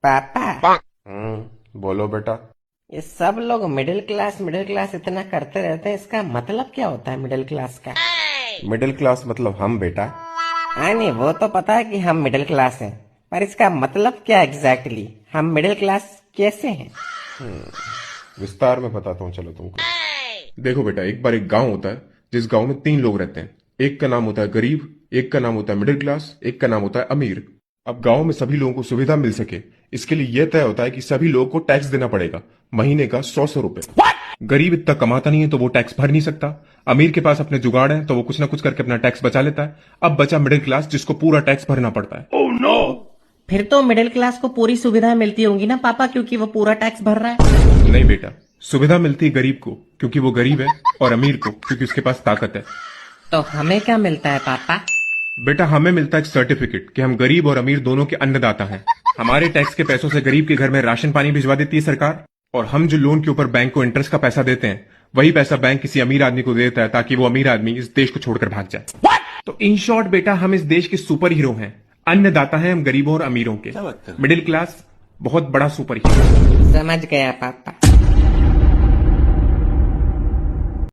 पापा, बोलो बेटा। ये सब लोग मिडिल क्लास इतना करते रहते हैं, इसका मतलब क्या होता है मिडिल क्लास का? मिडिल क्लास मतलब हम बेटा। हाँ नहीं, वो तो पता है कि हम मिडिल क्लास हैं, पर इसका मतलब क्या एग्जैक्टली? हम मिडिल क्लास कैसे हैं? विस्तार में बताता हूँ चलो तुमको। देखो बेटा, एक बार एक गांव होता है जिस गांव में 3 लोग रहते हैं। एक का नाम होता है गरीब, एक का नाम होता है मिडिल क्लास, एक का नाम होता है अमीर। अब गांव में सभी लोगों को सुविधा मिल सके, इसके लिए यह तय होता है कि सभी लोगों को टैक्स देना पड़ेगा, महीने का 100 रुपए। गरीब इतना कमाता नहीं है तो वो टैक्स भर नहीं सकता। अमीर के पास अपने जुगाड़ है तो वो कुछ ना कुछ करके अपना टैक्स बचा लेता है। अब बचा मिडिल क्लास जिसको पूरा टैक्स भरना पड़ता है। फिर तो मिडिल क्लास को पूरी सुविधा मिलती होंगी ना पापा, क्योंकि वो पूरा टैक्स भर रहा है। नहीं बेटा, सुविधा मिलती है गरीब को क्योंकि वो गरीब है, और अमीर को क्योंकि उसके पास ताकत है। तो हमें क्या मिलता है पापा? बेटा, हमें मिलता है एक सर्टिफिकेट कि हम गरीब और अमीर दोनों के अन्नदाता हैं। हमारे टैक्स के पैसों से गरीब के घर में राशन पानी भिजवा देती है सरकार, और हम जो लोन के ऊपर बैंक को इंटरेस्ट का पैसा देते हैं, वही पैसा बैंक किसी अमीर आदमी को देता है ताकि वो अमीर आदमी इस देश को छोड़कर भाग जाए। तो इन शॉर्ट बेटा, हम इस देश के सुपर हीरो हैं। अन्नदाता हैं हम गरीबों और अमीरों के। मिडिल क्लास बहुत बड़ा सुपर हीरो। समझ गया पापा।